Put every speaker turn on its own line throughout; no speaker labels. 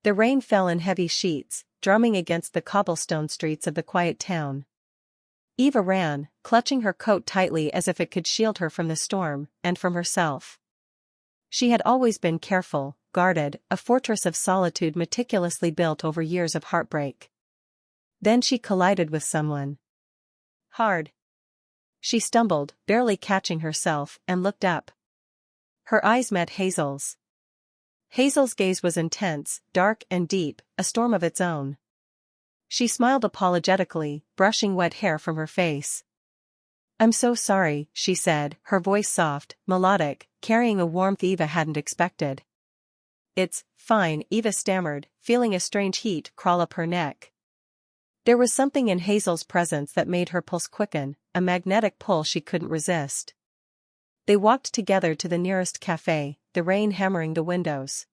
The rain fell in heavy sheets, drumming against the cobblestone streets of the quiet town. Eva ran, clutching her coat tightly as if it could shield her from the storm, and from herself. She had always been careful, guarded, a fortress of solitude meticulously built over years of heartbreak. Then she collided with someone. Hard. She stumbled, barely catching herself, and looked up. Her eyes met Hazel's. Hazel's gaze was intense, dark and deep, a storm of its own. She smiled apologetically, brushing wet hair from her face. "I'm so sorry," she said, her voice soft, melodic, carrying a warmth Eva hadn't expected. "It's fine," Eva stammered, feeling a strange heat crawl up her neck. There was something in Hazel's presence that made her pulse quicken, a magnetic pull she couldn't resist. They walked together to the nearest cafe, the rain hammering the windows.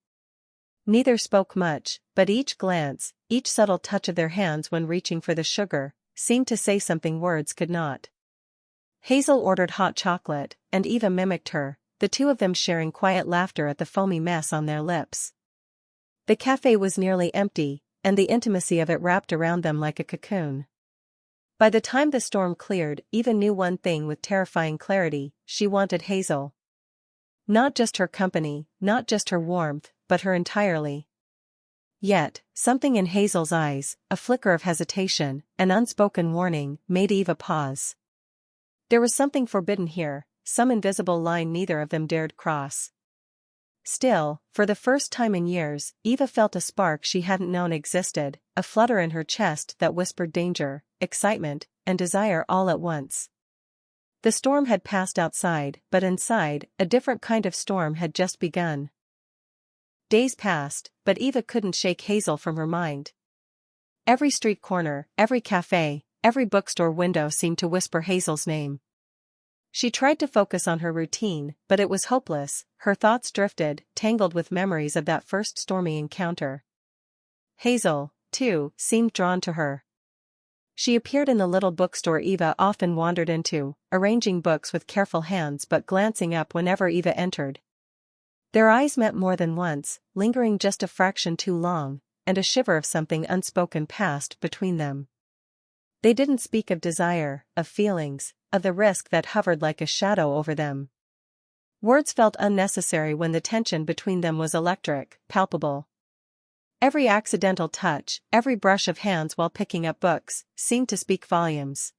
Neither spoke much, but each glance, each subtle touch of their hands when reaching for the sugar, seemed to say something words could not. Hazel ordered hot chocolate, and Eva mimicked her, the two of them sharing quiet laughter at the foamy mess on their lips. The cafe was nearly empty, and the intimacy of it wrapped around them like a cocoon. By the time the storm cleared, Eva knew one thing with terrifying clarity: she wanted Hazel. Not just her company, not just her warmth, but her entirely. Yet, something in Hazel's eyes, a flicker of hesitation, an unspoken warning, made Eva pause. There was something forbidden here, some invisible line neither of them dared cross. Still, for the first time in years, Eva felt a spark she hadn't known existed, a flutter in her chest that whispered danger, excitement, and desire all at once. The storm had passed outside, but inside, a different kind of storm had just begun. Days passed, but Eva couldn't shake Hazel from her mind. Every street corner, every cafe, every bookstore window seemed to whisper Hazel's name. She tried to focus on her routine, but it was hopeless. Her thoughts drifted, tangled with memories of that first stormy encounter. Hazel, too, seemed drawn to her. She appeared in the little bookstore Eva often wandered into, arranging books with careful hands but glancing up whenever Eva entered. Their eyes met more than once, lingering just a fraction too long, and a shiver of something unspoken passed between them. They didn't speak of desire, of feelings, of the risk that hovered like a shadow over them. Words felt unnecessary when the tension between them was electric, palpable. Every accidental touch, every brush of hands while picking up books, seemed to speak volumes.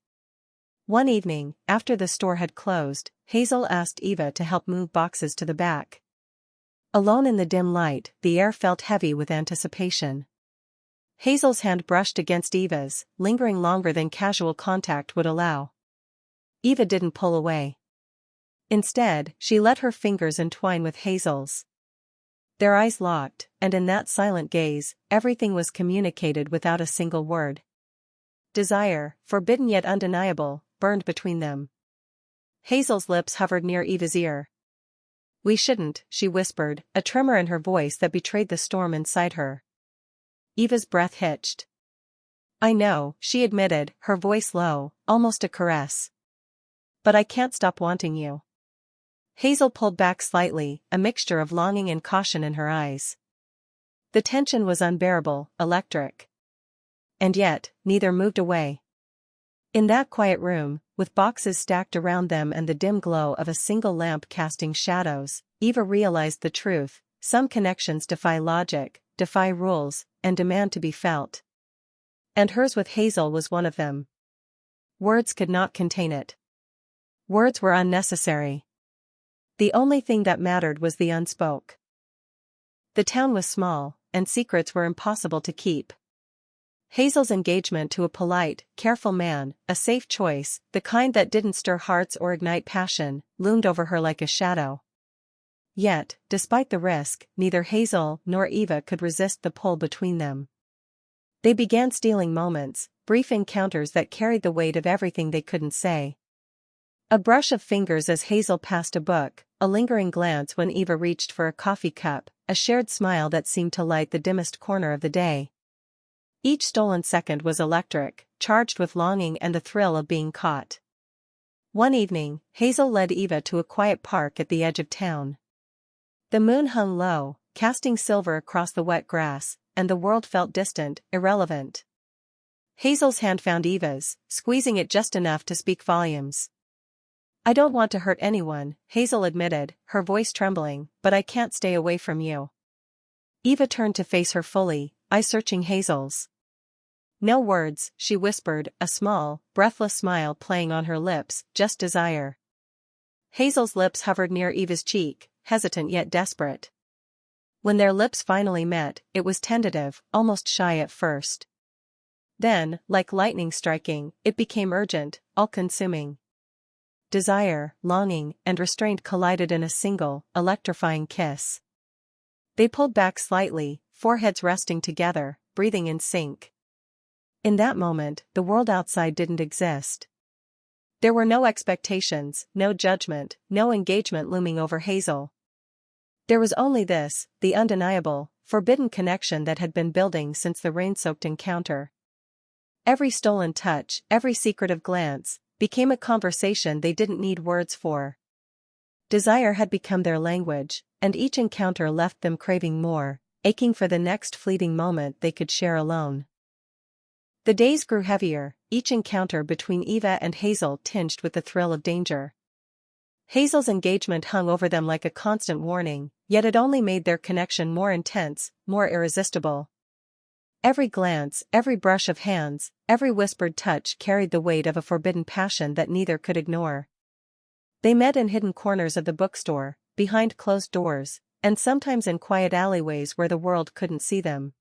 One evening, after the store had closed, Hazel asked Eva to help move boxes to the back. Alone in the dim light, the air felt heavy with anticipation. Hazel's hand brushed against Eva's, lingering longer than casual contact would allow. Eva didn't pull away. Instead, she let her fingers entwine with Hazel's. Their eyes locked, and in that silent gaze, everything was communicated without a single word. Desire, forbidden yet undeniable, burned between them. Hazel's lips hovered near Eva's ear. "We shouldn't," she whispered, a tremor in her voice that betrayed the storm inside her. Eva's breath hitched. "I know," she admitted, her voice low, almost a caress. "But I can't stop wanting you." Hazel pulled back slightly, a mixture of longing and caution in her eyes. The tension was unbearable, electric. And yet, neither moved away. In that quiet room, with boxes stacked around them and the dim glow of a single lamp casting shadows, Eva realized the truth: some connections defy logic, defy rules, and demand to be felt. And hers with Hazel was one of them. Words could not contain it. Words were unnecessary. The only thing that mattered was the unspoken. The town was small, and secrets were impossible to keep. Hazel's engagement to a polite, careful man, a safe choice, the kind that didn't stir hearts or ignite passion, loomed over her like a shadow. Yet, despite the risk, neither Hazel nor Eva could resist the pull between them. They began stealing moments, brief encounters that carried the weight of everything they couldn't say. A brush of fingers as Hazel passed a book, a lingering glance when Eva reached for a coffee cup, a shared smile that seemed to light the dimmest corner of the day. Each stolen second was electric, charged with longing and the thrill of being caught. One evening, Hazel led Eva to a quiet park at the edge of town. The moon hung low, casting silver across the wet grass, and the world felt distant, irrelevant. Hazel's hand found Eva's, squeezing it just enough to speak volumes. "I don't want to hurt anyone," Hazel admitted, her voice trembling, "but I can't stay away from you." Eva turned to face her fully, eyes searching Hazel's. "No words," she whispered, a small, breathless smile playing on her lips, "just desire." Hazel's lips hovered near Eva's cheek, hesitant yet desperate. When their lips finally met, it was tentative, almost shy at first. Then, like lightning striking, it became urgent, all-consuming. Desire, longing, and restraint collided in a single, electrifying kiss. They pulled back slightly, foreheads resting together, breathing in sync. In that moment, the world outside didn't exist. There were no expectations, no judgment, no engagement looming over Hazel. There was only this, the undeniable, forbidden connection that had been building since the rain-soaked encounter. Every stolen touch, every secretive glance, became a conversation they didn't need words for. Desire had become their language, and each encounter left them craving more, aching for the next fleeting moment they could share alone. The days grew heavier, each encounter between Eva and Hazel tinged with the thrill of danger. Hazel's engagement hung over them like a constant warning, yet it only made their connection more intense, more irresistible. Every glance, every brush of hands, every whispered touch carried the weight of a forbidden passion that neither could ignore. They met in hidden corners of the bookstore, behind closed doors, and sometimes in quiet alleyways where the world couldn't see them.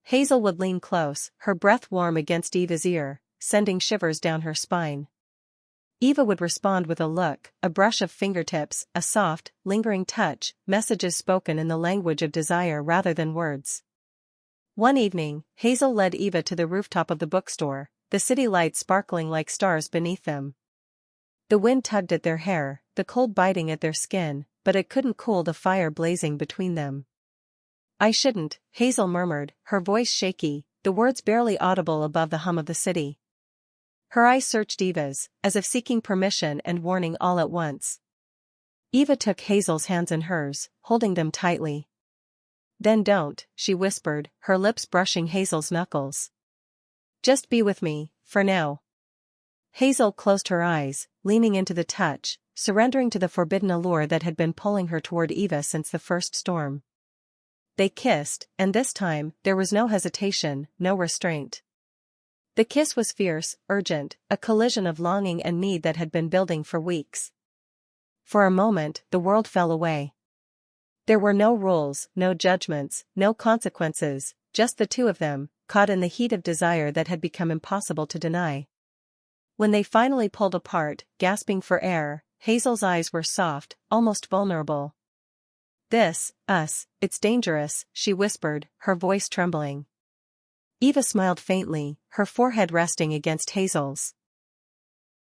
Hazel would lean close, her breath warm against Eva's ear, sending shivers down her spine. Eva would respond with a look, a brush of fingertips, a soft, lingering touch, messages spoken in the language of desire rather than words. One evening, Hazel led Eva to the rooftop of the bookstore, the city lights sparkling like stars beneath them. The wind tugged at their hair, the cold biting at their skin, but it couldn't cool the fire blazing between them. "I shouldn't," Hazel murmured, her voice shaky, the words barely audible above the hum of the city. Her eyes searched Eva's, as if seeking permission and warning all at once. Eva took Hazel's hands in hers, holding them tightly. "Then don't," she whispered, her lips brushing Hazel's knuckles. "Just be with me, for now." Hazel closed her eyes, leaning into the touch, surrendering to the forbidden allure that had been pulling her toward Eva since the first storm. They kissed, and this time, there was no hesitation, no restraint. The kiss was fierce, urgent, a collision of longing and need that had been building for weeks. For a moment, the world fell away. There were no rules, no judgments, no consequences, just the two of them, caught in the heat of desire that had become impossible to deny. When they finally pulled apart, gasping for air, Hazel's eyes were soft, almost vulnerable. It's dangerous," she whispered, her voice trembling. Eva smiled faintly, her forehead resting against Hazel's.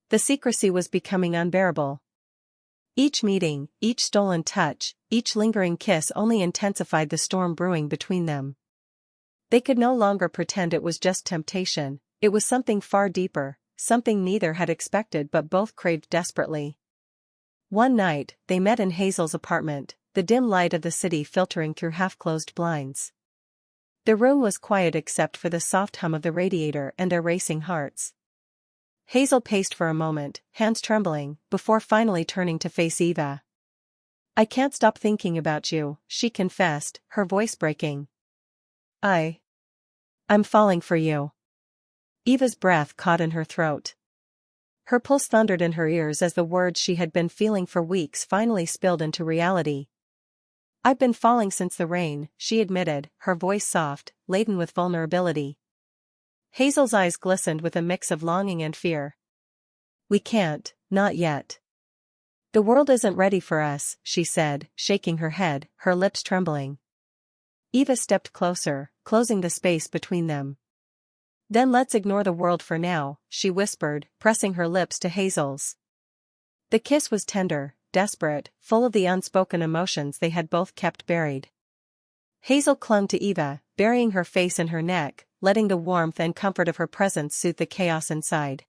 The secrecy was becoming unbearable. Each meeting, each stolen touch, each lingering kiss only intensified the storm brewing between them. They could no longer pretend it was just temptation, it was something far deeper, something neither had expected but both craved desperately. One night, they met in Hazel's apartment, the dim light of the city filtering through half-closed blinds. The room was quiet except for the soft hum of the radiator and their racing hearts. Hazel paced for a moment, hands trembling, before finally turning to face Eva. "I can't stop thinking about you," she confessed, her voice breaking. I'm falling for you." Eva's breath caught in her throat. Her pulse thundered in her ears as the words she had been feeling for weeks finally spilled into reality. "I've been falling since the rain," she admitted, her voice soft, laden with vulnerability. Hazel's eyes glistened with a mix of longing and fear. "We can't, not yet. The world isn't ready for us," she said, shaking her head, her lips trembling. Eva stepped closer, closing the space between them. "Then let's ignore the world for now," she whispered, pressing her lips to Hazel's. The kiss was tender, desperate, full of the unspoken emotions they had both kept buried. Hazel clung to Eva, burying her face in her neck, letting the warmth and comfort of her presence soothe the chaos inside.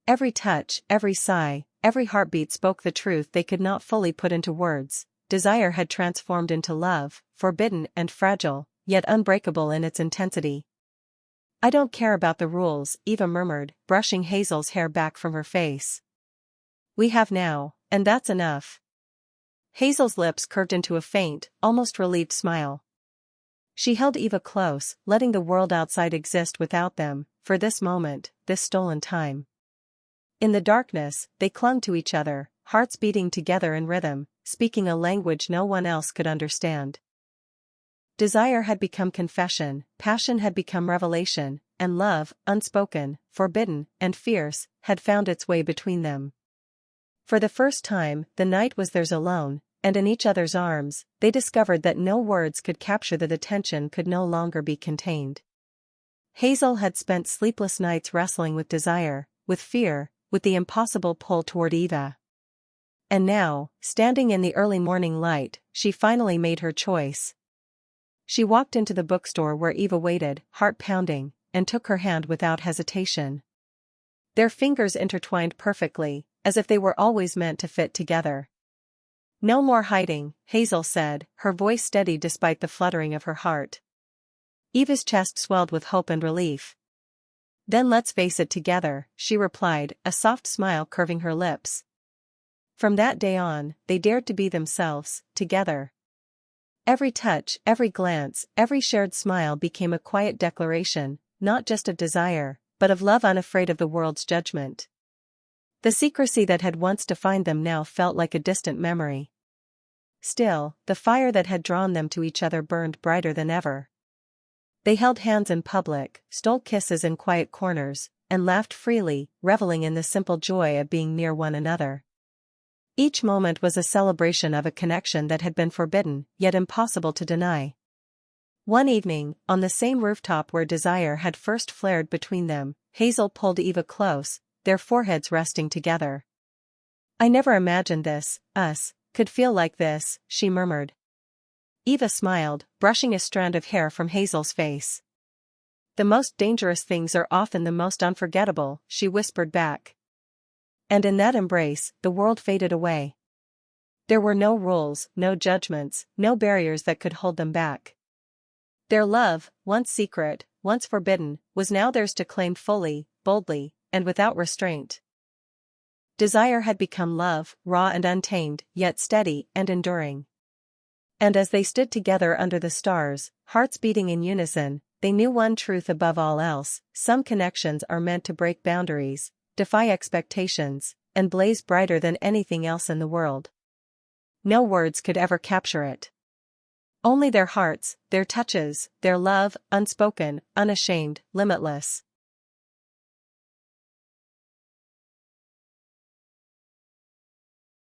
Every touch, every sigh, every heartbeat spoke the truth they could not fully put into words. Desire had transformed into love, forbidden and fragile, yet unbreakable in its intensity. "I don't care about the rules," Eva murmured, brushing Hazel's hair back from her face. "We have now, and that's enough." Hazel's lips curved into a faint, almost relieved smile. She held Eva close, letting the world outside exist without them, for this moment, this stolen time. In the darkness, they clung to each other, hearts beating together in rhythm, speaking a language no one else could understand. Desire had become confession, passion had become revelation, and love, unspoken, forbidden, and fierce, had found its way between them. For the first time, the night was theirs alone, and in each other's arms, they discovered that no words could capture the tension could no longer be contained. Hazel had spent sleepless nights wrestling with desire, with fear, with the impossible pull toward Eva. And now, standing in the early morning light, she finally made her choice. She walked into the bookstore where Eva waited, heart pounding, and took her hand without hesitation. Their fingers intertwined perfectly, as if they were always meant to fit together. "No more hiding," Hazel said, her voice steady despite the fluttering of her heart. Eva's chest swelled with hope and relief. "Then let's face it together," she replied, a soft smile curving her lips. From that day on, they dared to be themselves, together. Every touch, every glance, every shared smile became a quiet declaration, not just of desire, but of love unafraid of the world's judgment. The secrecy that had once defined them now felt like a distant memory. Still, the fire that had drawn them to each other burned brighter than ever. They held hands in public, stole kisses in quiet corners, and laughed freely, reveling in the simple joy of being near one another. Each moment was a celebration of a connection that had been forbidden, yet impossible to deny. One evening, on the same rooftop where desire had first flared between them, Hazel pulled Eva close, their foreheads resting together. "I never imagined this, us, could feel like this," she murmured. Eva smiled, brushing a strand of hair from Hazel's face. "The most dangerous things are often the most unforgettable," she whispered back. And in that embrace, the world faded away. There were no rules, no judgments, no barriers that could hold them back. Their love, once secret, once forbidden, was now theirs to claim fully, boldly, and without restraint. Desire had become love, raw and untamed, yet steady and enduring. And as they stood together under the stars, hearts beating in unison, they knew one truth above all else: some connections are meant to break boundaries, defy expectations, and blaze brighter than anything else in the world. No words could ever capture it. Only their hearts, their touches, their love, unspoken, unashamed, limitless.